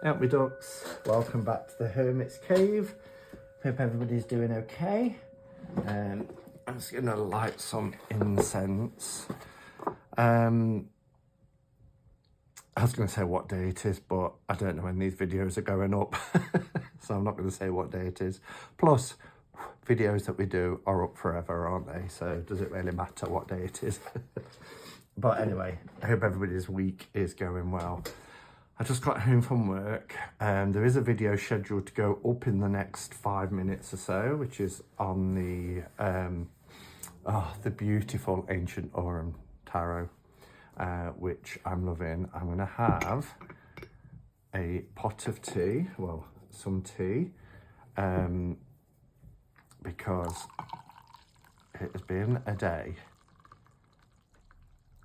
Out my ducks, welcome back to the Hermit's Cave. Hope everybody's doing okay. I'm just going to light some incense. I was going to say what day it is, but I don't know when these videos are going up, so I'm not going to say what day it is. Plus, videos that we do are up forever, aren't they? So does it really matter what day it is? But anyway, I hope everybody's week is going well. I just got home from work and there is a video scheduled to go up in the next 5 minutes or so, which is on the beautiful Ancient Orem Tarot, which I'm loving. I'm going to have a pot of tea, well, some tea, because it has been a day.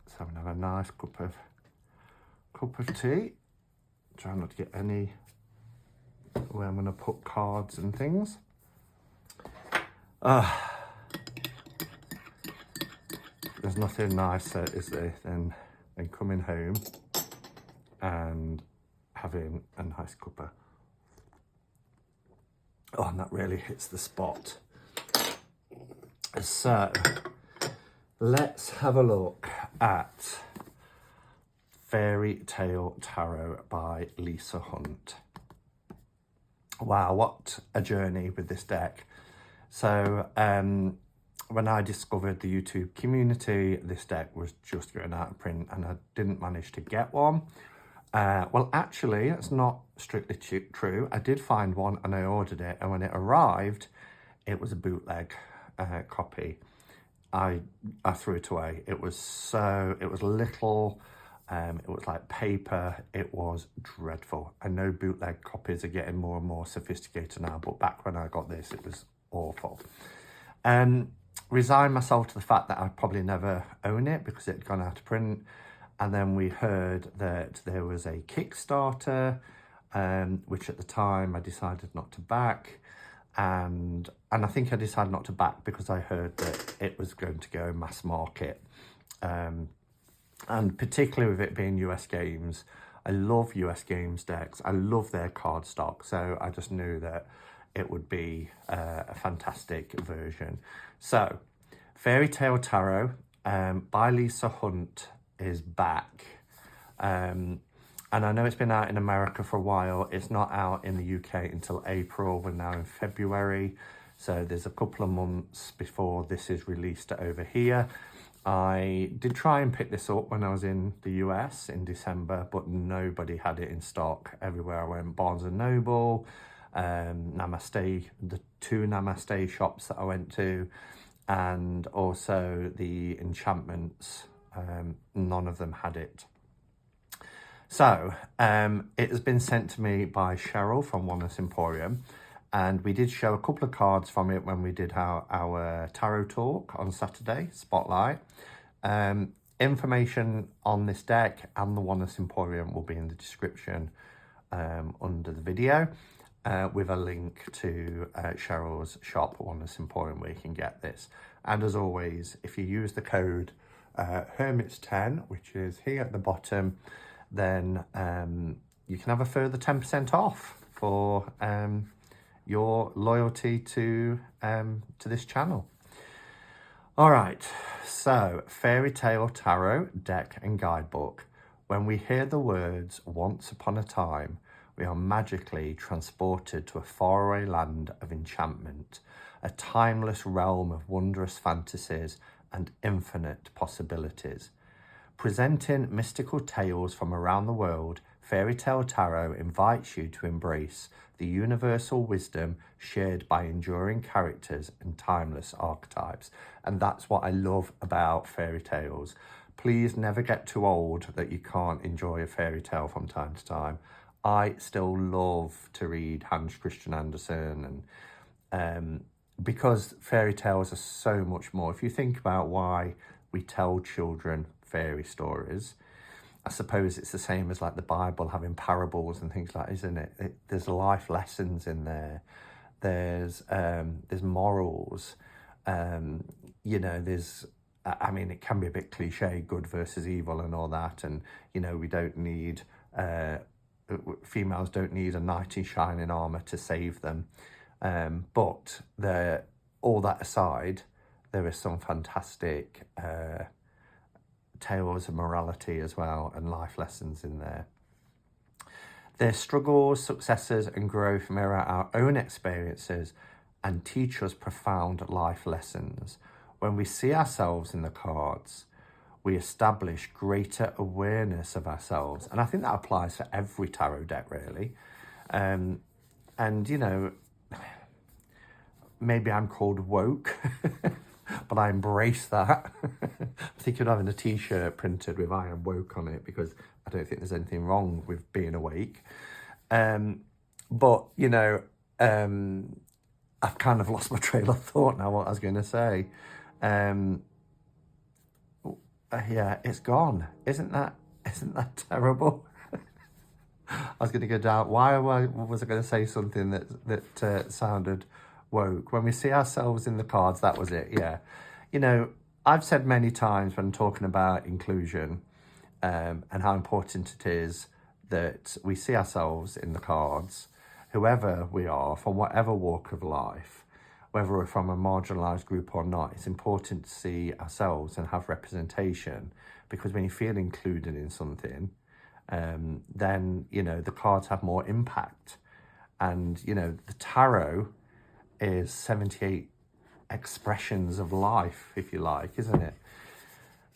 So I'm going to have a nice cup of tea. Try not to get any where I'm going to put cards and things. There's nothing nicer, is there, than coming home and having a nice cuppa. Oh, and that really hits the spot. So, let's have a look at Fairy Tale Tarot by Lisa Hunt. Wow, what a journey with this deck. So when I discovered the YouTube community, this deck was just going out of print and I didn't manage to get one. Well, actually, it's not strictly true. I did find one and I ordered it, and when it arrived, it was a bootleg copy. I threw it away. It was little. It was like paper. It was dreadful. I know bootleg copies are getting more and more sophisticated now, but back when I got this, it was awful. Resigned myself to the fact that I'd probably never own it because it had gone out of print. And then we heard that there was a Kickstarter, which at the time I decided not to back. And I think I decided not to back because I heard that it was going to go mass market. And particularly with it being US games, I love US games decks. I love their card stock. So I just knew that it would be a fantastic version. So Fairy Tale Tarot by Lisa Hunt is back. And I know it's been out in America for a while. It's not out in the UK until April. We're now in February. So there's a couple of months before this is released over here. I did try and pick this up when I was in the US in December, but nobody had it in stock. Everywhere I went, Barnes & Noble, Namaste, the two Namaste shops that I went to, and also the Enchantments, none of them had it. So it has been sent to me by Cheryl from Oneness Emporium. And we did show a couple of cards from it when we did our tarot talk on Saturday, Spotlight. Information on this deck and the Oneness Emporium will be in the description under the video with a link to Cheryl's shop, Oneness Emporium, where you can get this. And as always, if you use the code Hermits10, which is here at the bottom, then you can have a further 10% off for your loyalty to this channel. All right, so Fairy Tale Tarot Deck and Guidebook. When we hear the words once upon a time, we are magically transported to a faraway land of enchantment, a timeless realm of wondrous fantasies and infinite possibilities. Presenting mystical tales from around the world, Fairy Tale Tarot invites you to embrace the universal wisdom shared by enduring characters and timeless archetypes. And that's what I love about fairy tales. Please never get too old that you can't enjoy a fairy tale from time to time. I still love to read Hans Christian Andersen, and because fairy tales are so much more. If you think about why we tell children fairy stories, I suppose it's the same as like the Bible having parables and things like that, isn't it? There's life lessons in there. There's morals. You know, I mean, it can be a bit cliche, good versus evil and all that. And, you know, we don't need females don't need a knight in shining armor to save them. But all that aside, there is some fantastic tales of morality as well, and life lessons in there. Their struggles, successes, and growth mirror our own experiences and teach us profound life lessons. When we see ourselves in the cards, we establish greater awareness of ourselves. And I think that applies for every tarot deck, really. And, you know, maybe I'm called woke, but I embrace that. I'm thinking of having a t-shirt printed with I am woke on it, because I don't think there's anything wrong with being awake. But, you know, I've kind of lost my trail of thought now, what I was going to say. Yeah, it's gone. Isn't that terrible? I was going to go down. Why was I going to say something that sounded woke? When we see ourselves in the cards, that was it. Yeah, you know, I've said many times when talking about inclusion and how important it is that we see ourselves in the cards, whoever we are, from whatever walk of life. Whether we're from a marginalised group or not, it's important to see ourselves and have representation, because when you feel included in something, then, you know, the cards have more impact. And, you know, the tarot is 78 expressions of life, if you like, isn't it?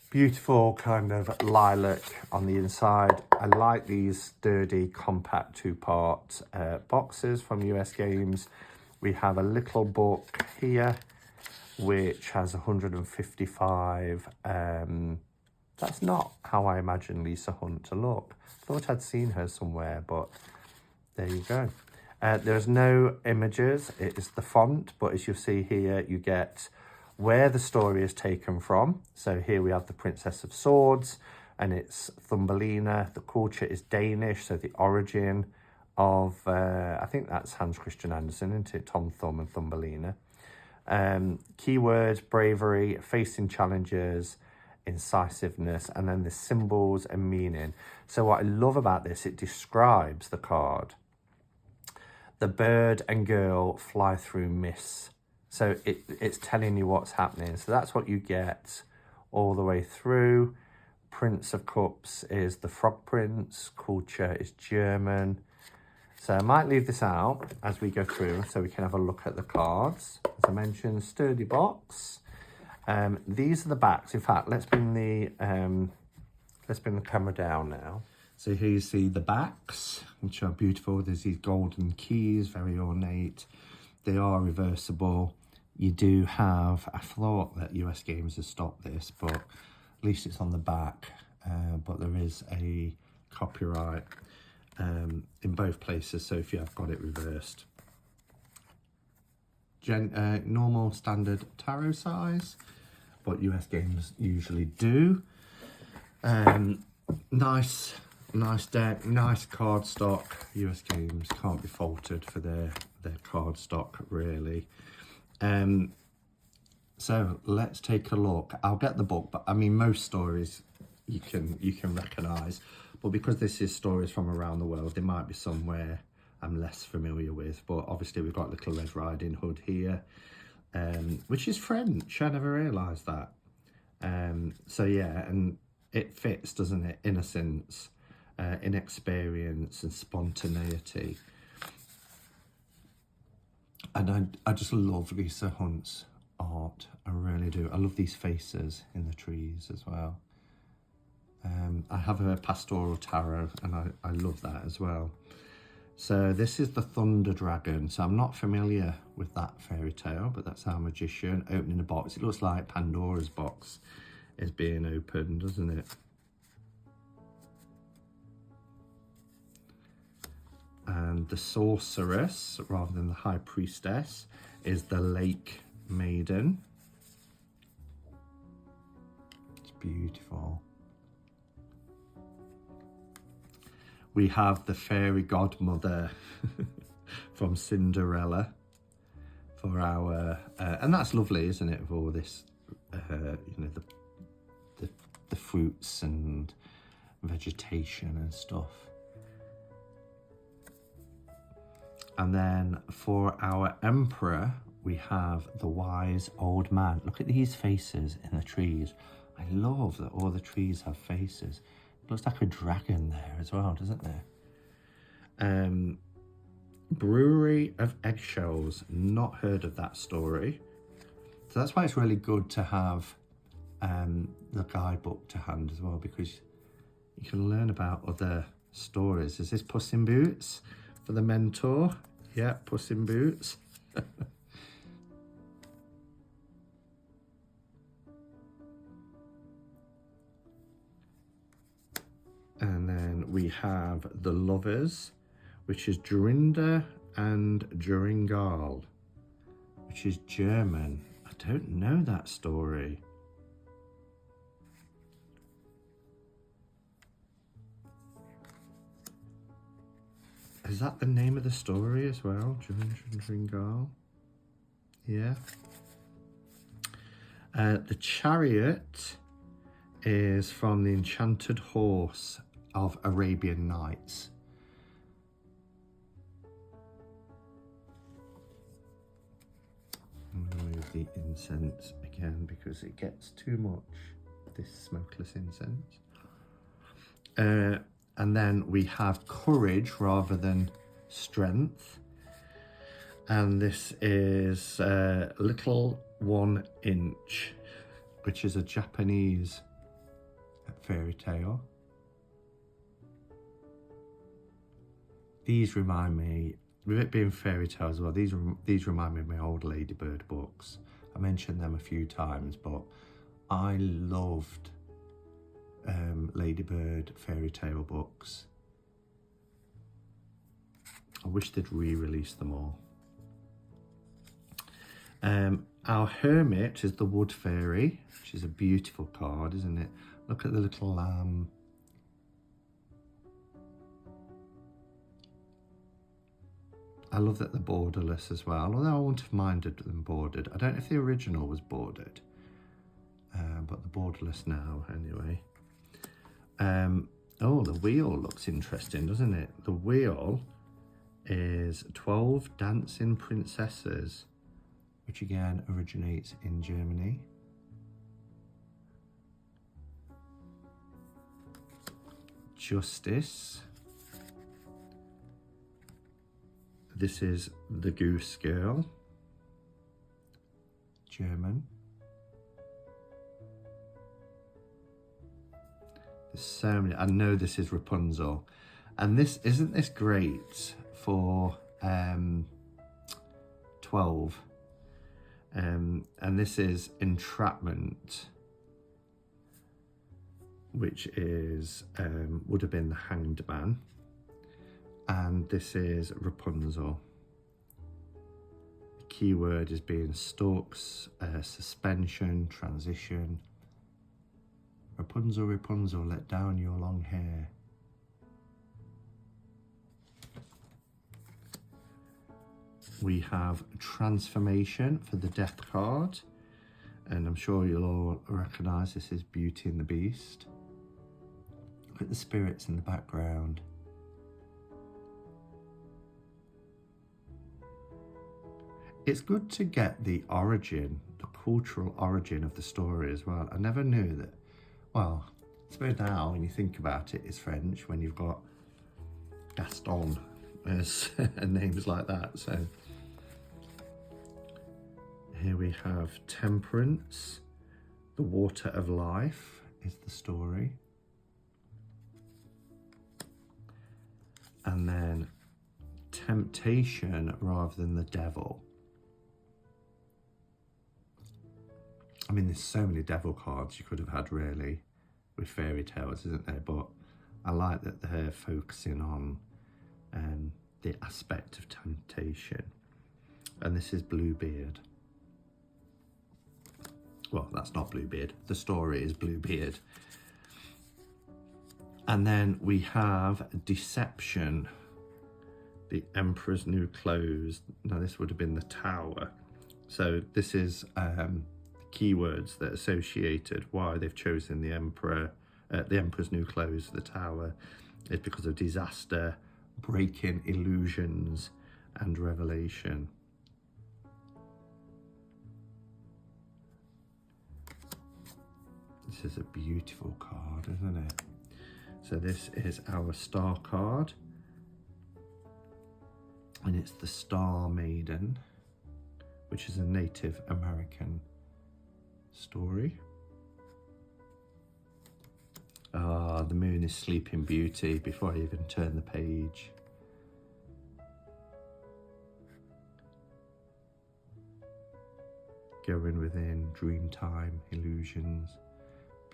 Beautiful kind of lilac on the inside. I like these sturdy, compact two-part boxes from US Games. We have a little book here, which has 155. That's not how I imagine Lisa Hunt to look. Thought I'd seen her somewhere, but there you go. There's no images. It is the font, but as you see here, you get where the story is taken from. So here we have the Princess of Swords, and it's Thumbelina. The culture is Danish, so the origin of, I think that's Hans Christian Andersen, isn't it? Tom Thumb and Thumbelina. Keywords, bravery, facing challenges, incisiveness, and then the symbols and meaning. So what I love about this, it describes the card. The bird and girl fly through mists. So it's telling you what's happening. So that's what you get all the way through. Prince of Cups is the Frog Prince. Culture is German. So I might leave this out as we go through so we can have a look at the cards. As I mentioned, sturdy box. These are the backs. In fact, let's bring the camera down now. So here you see the backs, which are beautiful. There's these golden keys, very ornate. They are reversible. You do have, I thought that US Games has stopped this, but at least it's on the back. But there is a copyright in both places, so if you have got it reversed. Normal standard tarot size, what US Games usually do. Nice deck, nice card stock. US Games can't be faulted for their card stock, really. So let's take a look. I'll get the book, but I mean, most stories you can recognise, but because this is stories from around the world, there might be somewhere I'm less familiar with. But obviously we've got Little Red Riding Hood here, which is French. I never realised that. So yeah, and it fits, doesn't it? Innocence, inexperience, and spontaneity. And I just love Lisa Hunt's art. I really do. I love these faces in the trees as well. I have a pastoral tarot, and I love that as well. So this is the Thunder Dragon. So I'm not familiar with that fairy tale, but that's our magician opening a box. It looks like Pandora's box is being opened, doesn't it? And the sorceress, rather than the high priestess, is the Lake Maiden. It's beautiful. We have the fairy godmother from Cinderella for our, and that's lovely, isn't it? With all this, you know, the fruits and vegetation and stuff. And then for our Emperor, we have the wise old man. Look at these faces in the trees. I love that all the trees have faces. It looks like a dragon there as well, doesn't there? Brewery of Eggshells. Not heard of that story. So that's why it's really good to have the guidebook to hand as well, because you can learn about other stories. Is this Puss in Boots for the mentor? Yeah, Puss in Boots. And then we have the Lovers, which is Jorinda and Joringal, which is German. I don't know that story. Is that the name of the story as well? Jorinda and Joringal. Yeah. The Chariot is from the Enchanted Horse of Arabian Nights. I'm going to move the incense again because it gets too much, this smokeless incense. And then we have courage rather than strength. And this is Little 1 Inch, which is a Japanese fairy tale. These remind me, with it being fairy tales as well, these remind me of my old Ladybird books. I mentioned them a few times, but I loved Ladybird fairy tale books. I wish they'd re-release them all. Our Hermit is the Wood Fairy, which is a beautiful card, isn't it? Look at the little lamb. I love that they're borderless as well, although I wouldn't have minded them bordered. I don't know if the original was bordered, but the borderless now anyway. Oh, the wheel looks interesting, doesn't it? The wheel is 12 Dancing Princesses, which again originates in Germany. Justice. This is the Goose Girl, German. There's so many. I know this is Rapunzel, and this isn't this great for 12. And this is Entrapment, which is would have been the Hanged Man. And this is Rapunzel. The key word is being stalks, suspension, transition. Rapunzel, Rapunzel, let down your long hair. We have Transformation for the Death card. And I'm sure you'll all recognise this is Beauty and the Beast. Look at the spirits in the background. It's good to get the origin, the cultural origin of the story as well. I never knew that, well, I suppose now when you think about it, it's French when you've got Gaston as names like that. So here we have Temperance, the Water of Life is the story. And then Temptation rather than the Devil. I mean, there's so many devil cards you could have had really with fairy tales, isn't there? But I like that they're focusing on the aspect of temptation. And this is Bluebeard. Well, that's not Bluebeard. The story is Bluebeard. And then we have Deception, the Emperor's New Clothes. Now, this would have been the Tower. So this is keywords that are associated why they've chosen the Emperor's New Clothes, the Tower, is because of disaster, breaking illusions, and revelation. This is a beautiful card, isn't it? So this is our star card, and it's the Star Maiden, which is a Native American story. Ah, the moon is Sleeping Beauty before I even turn the page. Going within, dreamtime, illusions.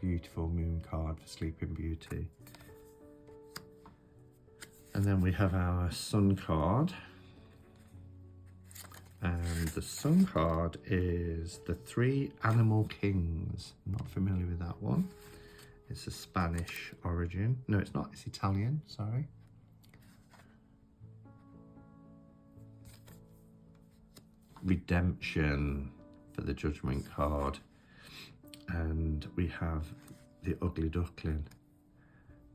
Beautiful moon card for Sleeping Beauty. And then we have our Sun card. And the Sun card is the Three Animal Kings. I'm not familiar with that one. It's a Spanish origin. No, it's not. It's Italian, sorry. Redemption for the Judgment card. And we have the Ugly Duckling.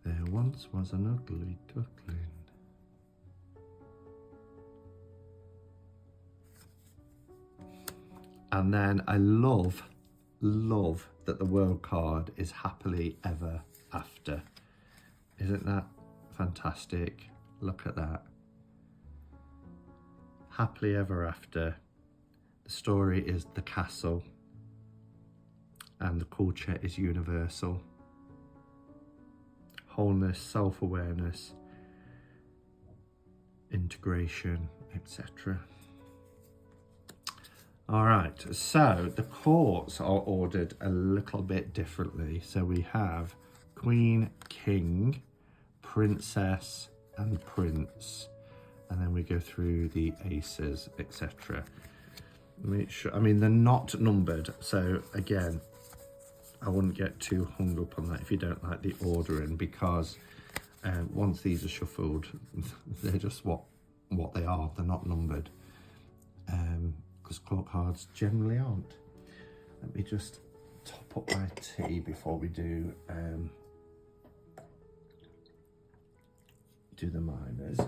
There once was an ugly duckling. And then I love that the World card is Happily Ever After. Isn't that fantastic? Look at that. Happily Ever After. The story is the castle. And the culture is universal. Wholeness, self-awareness, integration, etc. All right, so the courts are ordered a little bit differently. So we have Queen, King, Princess, and Prince. And then we go through the aces, etc. Make sure, I mean, they're not numbered. So again, I wouldn't get too hung up on that if you don't like the ordering, because once these are shuffled, they're just what they are. They're not numbered. Because court cards generally aren't. Let me just top up my tea before we do the minors.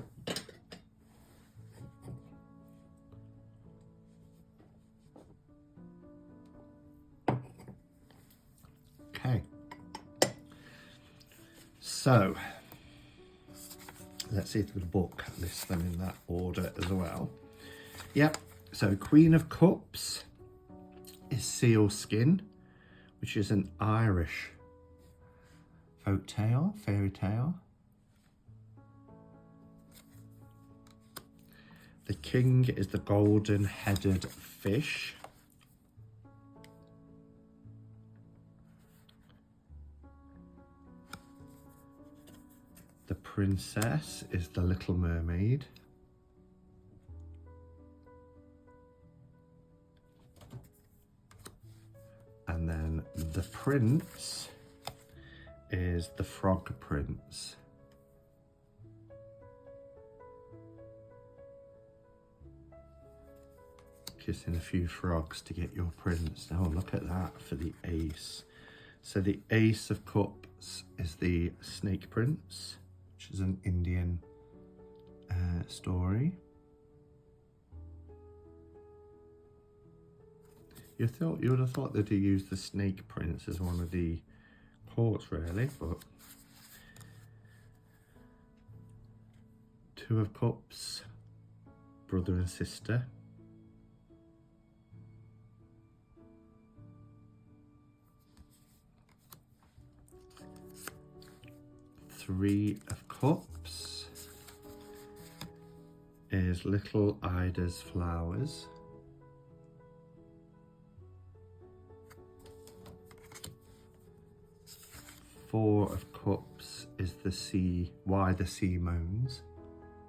Okay. So let's see if the book lists them in that order as well. Yep. So Queen of Cups is Sealskin, which is an Irish folk tale, fairy tale. The King is the golden-headed fish. The Princess is the Little Mermaid. And then the Prince is the Frog Prince. Kissing a few frogs to get your prince. Oh, look at that for the ace. So the Ace of Cups is the Snake Prince, which is an Indian story. You would have thought that he used the Snake Prince as one of the courts, really, but Two of Cups, brother and sister. Three of Cups is Little Ida's Flowers. Four of Cups is the sea, Why the Sea Moans.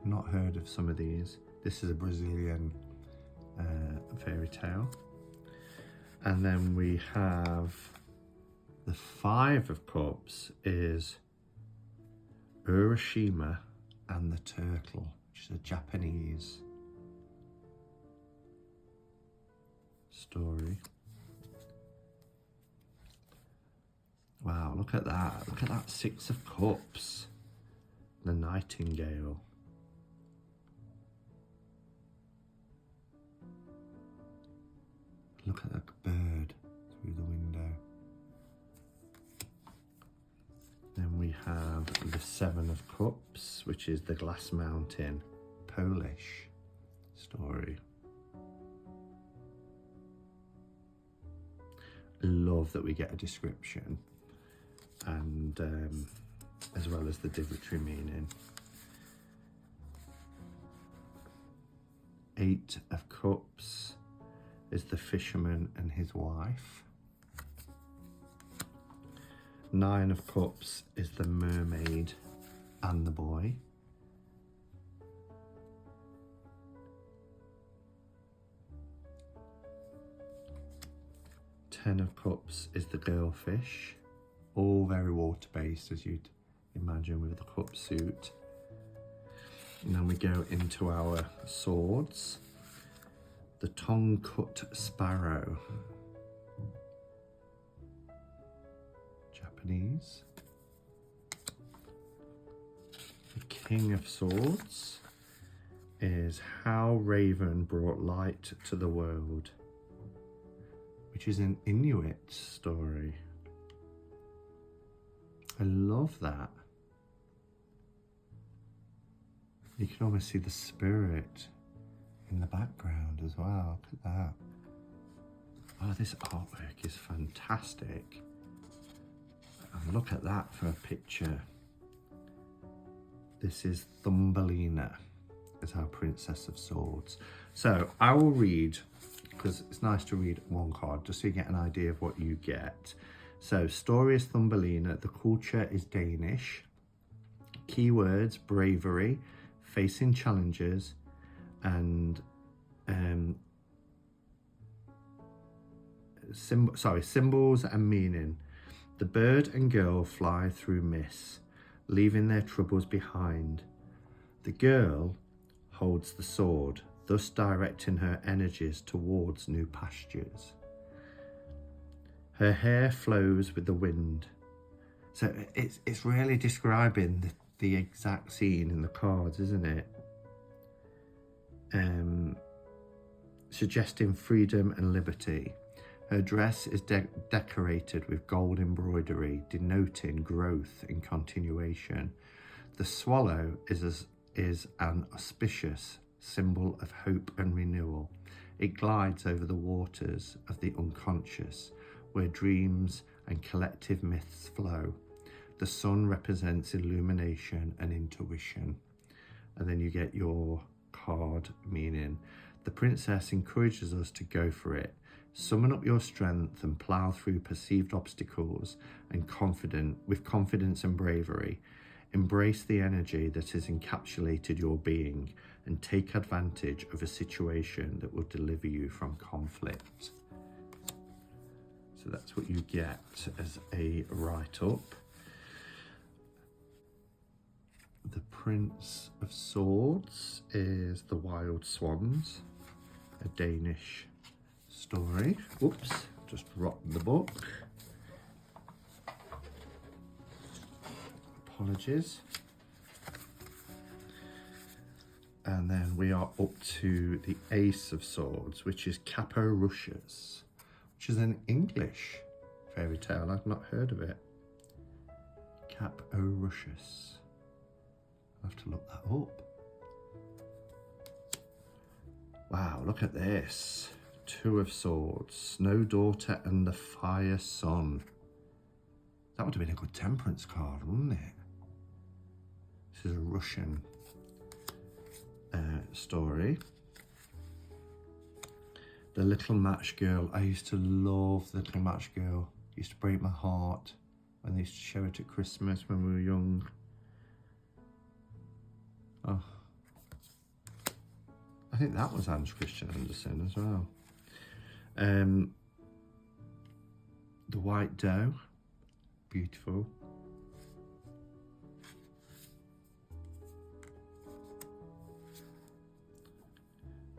Not heard of some of these. This is a Brazilian fairy tale. And then we have the Five of Cups is Urashima and the Turtle, which is a Japanese story. Wow, look at that. Look at that Six of Cups. The Nightingale. Look at that bird through the window. Then we have the Seven of Cups, which is the Glass Mountain, Polish story. Love that we get a description and as well as the divinatory meaning. Eight of Cups is the fisherman and his wife. Nine of Cups is the mermaid and the boy. Ten of Cups is the girlfish. All very water-based, as you'd imagine with the cup suit. And then we go into our swords. The tongue-cut sparrow. Japanese. The King of Swords is How Raven Brought Light to the World, which is an Inuit story. I love that. You can almost see the spirit in the background as well. Look at that. Oh, this artwork is fantastic. And look at that for a picture. This is Thumbelina, as our Princess of Swords. So I will read, because it's nice to read one card, just so you get an idea of what you get. So, story is Thumbelina. The culture is Danish. Keywords: bravery, facing challenges, and symbols and meaning. The bird and girl fly through mist, leaving their troubles behind. The girl holds the sword, thus directing her energies towards new pastures. Her hair flows with the wind. So it's really describing the exact scene in the cards, isn't it? Suggesting freedom and liberty. Her dress is decorated with gold embroidery, denoting growth and continuation. The swallow is an auspicious symbol of hope and renewal. It glides over the waters of the unconscious, where dreams and collective myths flow. The sun represents illumination and intuition. And then you get your card meaning. The princess encourages us to go for it. Summon up your strength and plow through perceived obstacles and with confidence and bravery. Embrace the energy that has encapsulated your being and take advantage of a situation that will deliver you from conflict. So that's what you get as a write-up. The Prince of Swords is The Wild Swans, a Danish story. Oops, just dropped the book. Apologies. And then we are up to the Ace of Swords, which is Capo Rushes, which is an English fairy tale. I've not heard of it. Capo Rushes. I'll have to look that up. Wow, look at this. Two of Swords, Snow Daughter and the Fire Sun. That would have been a good temperance card, wouldn't it? This is a Russian story. The Little Match Girl. I used to love The Little Match Girl. It used to break my heart when they used to show it at Christmas when we were young. Oh, I think that was Hans Christian Andersen as well. The White Doe, beautiful.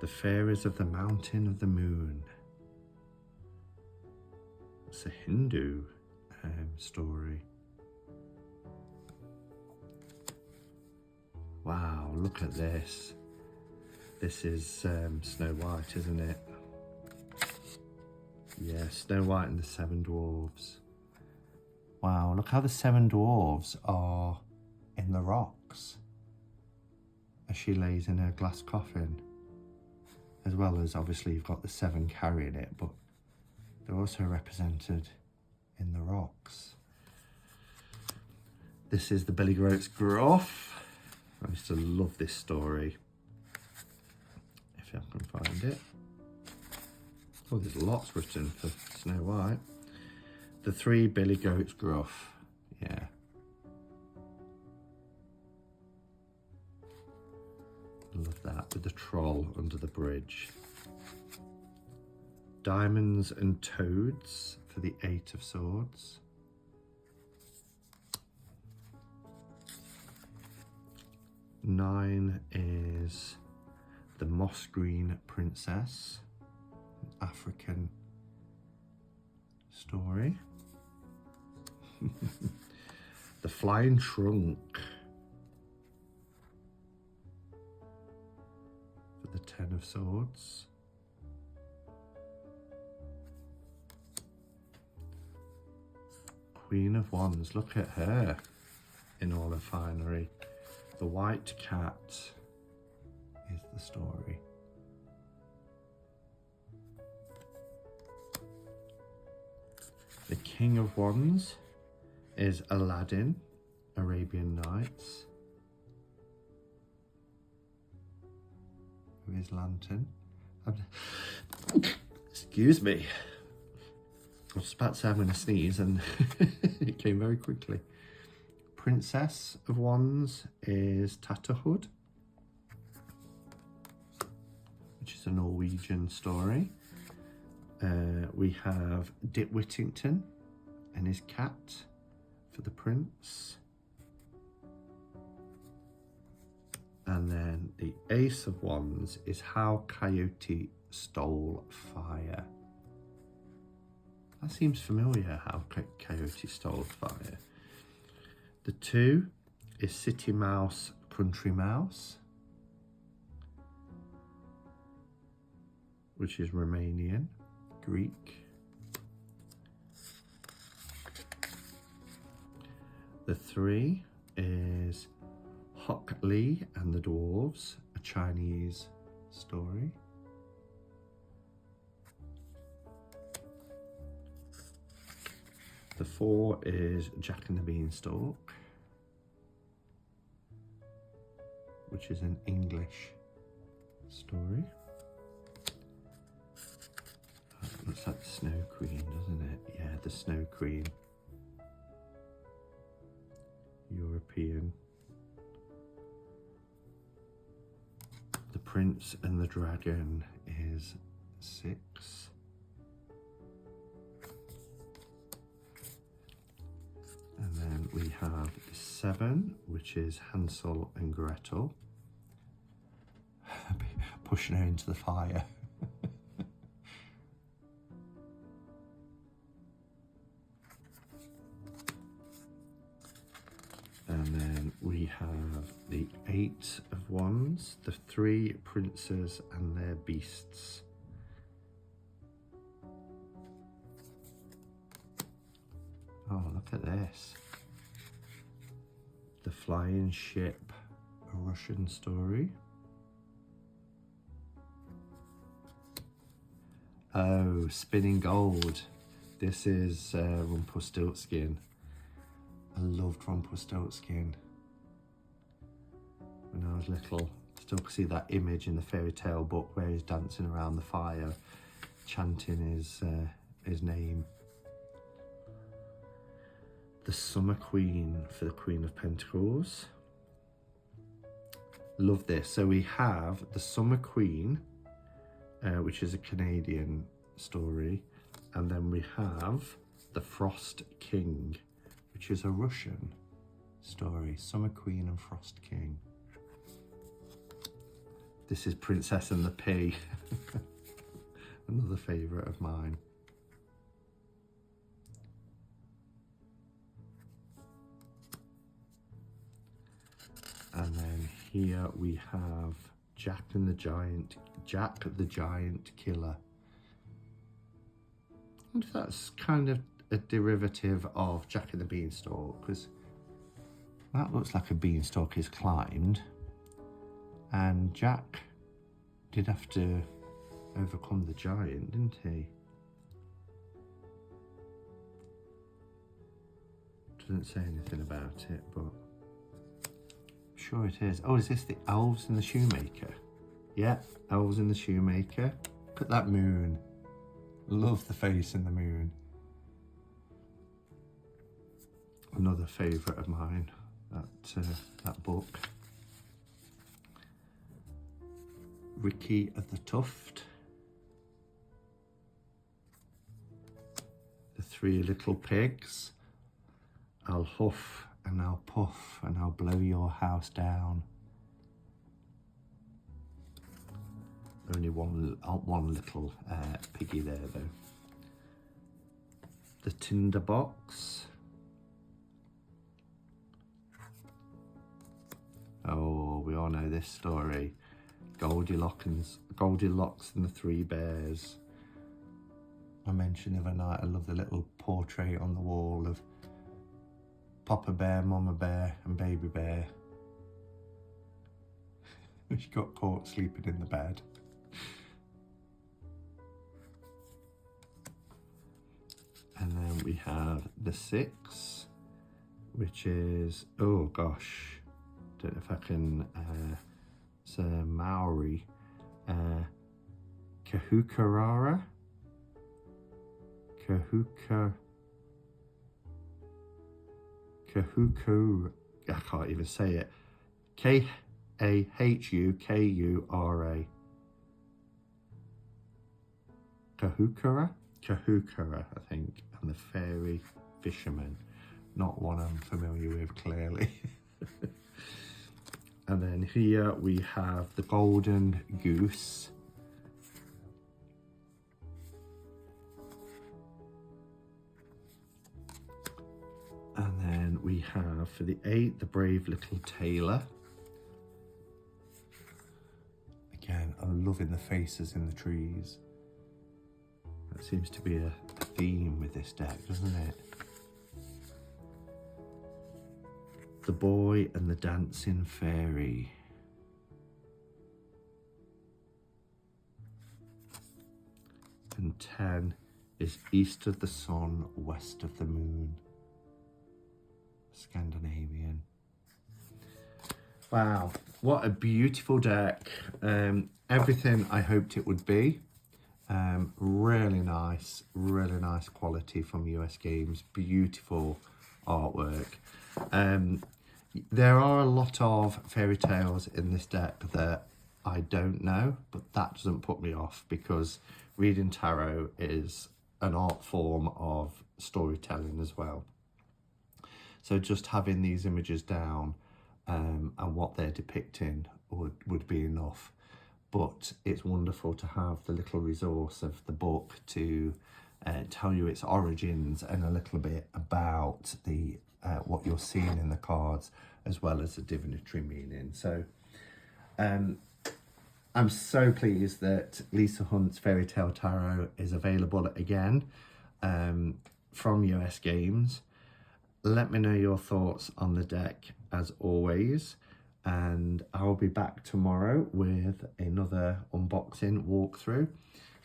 The Fairies of the Mountain of the Moon. It's a Hindu story. Wow, look at this. This is Snow White, isn't it? Yeah, Snow White and the Seven Dwarfs. Wow, look how the Seven Dwarfs are in the rocks as she lays in her glass coffin. As well as, obviously, you've got the seven carrying it, but they're also represented in the rocks. This is the Billy Goat's Gruff. I used to love this story. If I can find it. Oh, there's lots written for Snow White. The Three Billy Goats Gruff. Yeah. Love that, with the troll under the bridge. Diamonds and Toads for the Eight of Swords. Nine is the Moss Green Princess, an African story. The Flying Trunk for the Ten of Swords. Queen of Wands, look at her in all her finery. The White Cat is the story. The King of Wands is Aladdin, Arabian Nights, with his lantern. Excuse me. I was about to say I'm going to sneeze and it came very quickly. Princess of Wands is Tatterhood, which is a Norwegian story. We have Dick Whittington and his cat for the prince. And then the Ace of Wands is How Coyote Stole Fire. That seems familiar, How Coyote Stole Fire. The Two is City Mouse, Country Mouse, which is Romanian, Greek. The Three is Hock Lee and the Dwarves, a Chinese story. The Four is Jack and the Beanstalk, which is an English story. Oh, it looks like the Snow Queen, doesn't it? Yeah, the Snow Queen. European. The Prince and the Dragon is 6. And then we have 7, which is Hansel and Gretel. Pushing her into the fire. And then we have the 8 of Wands, the 3 princes and their beasts. Oh, look at this. The Flying Ship, a Russian story. Oh, Spinning Gold. This is Rumpelstiltskin. I loved Rumpelstiltskin when I was little. Still can see that image in the fairy tale book where he's dancing around the fire, chanting his name. The Summer Queen for the Queen of Pentacles. Love this. So we have the Summer Queen, which is a Canadian story, and then we have the Frost King, which is a Russian story. Summer Queen and Frost King. This is Princess and the Pea, another favourite of mine. And then here we have Jack the Giant Killer. wonder if that's kind of a derivative of Jack and the Beanstalk, because that looks like a beanstalk is climbed, and Jack did have to overcome the giant, didn't he? Doesn't say anything about it, but I'm sure it is. Oh, is this the Elves and the Shoemaker? Yeah, Elves and the Shoemaker. Look at that moon. Love the face in the moon. Another favourite of mine, that book. Ricky of the Tuft. The Three Little Pigs. I'll huff and I'll puff and I'll blow your house down. Only one little piggy there though. The Tinderbox. Oh, we all know this story. Goldilocks and the Three Bears. I mentioned the other night I love the little portrait on the wall of Papa Bear, Mama Bear and Baby Bear. She got caught sleeping in the bed. And then we have the 6, which is, oh gosh, don't know if I can, it's a Maori, Kahukarara? Kahuku, I can't even say it. Kahukura. Kahukura, I think, and the Fairy Fisherman. Not one I'm familiar with, clearly. And then here we have the Golden Goose. And then we have, for the 8, the Brave Little Tailor. Again, I'm loving the faces in the trees. That seems to be a theme with this deck, doesn't it? The Boy and the Dancing Fairy. And 10 is East of the Sun, West of the Moon. Scandinavian. Wow, what a beautiful deck. Everything I hoped it would be. Really nice quality from US Games. Beautiful artwork. There are a lot of fairy tales in this deck that I don't know, but that doesn't put me off, because reading tarot is an art form of storytelling as well. So just having these images down and what they're depicting would be enough. But it's wonderful to have the little resource of the book to tell you its origins and a little bit about the what you're seeing in the cards, as well as the divinatory meaning. So I'm so pleased that Lisa Hunt's Fairy Tale Tarot is available again from US Games. Let me know your thoughts on the deck as always, and I'll be back tomorrow with another unboxing walkthrough.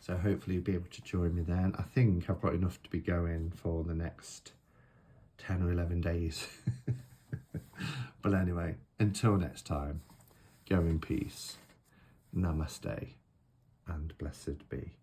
So hopefully you'll be able to join me then. I think I've got enough to be going for the next 10 or 11 days. But anyway, until next time, go in peace. Namaste and blessed be.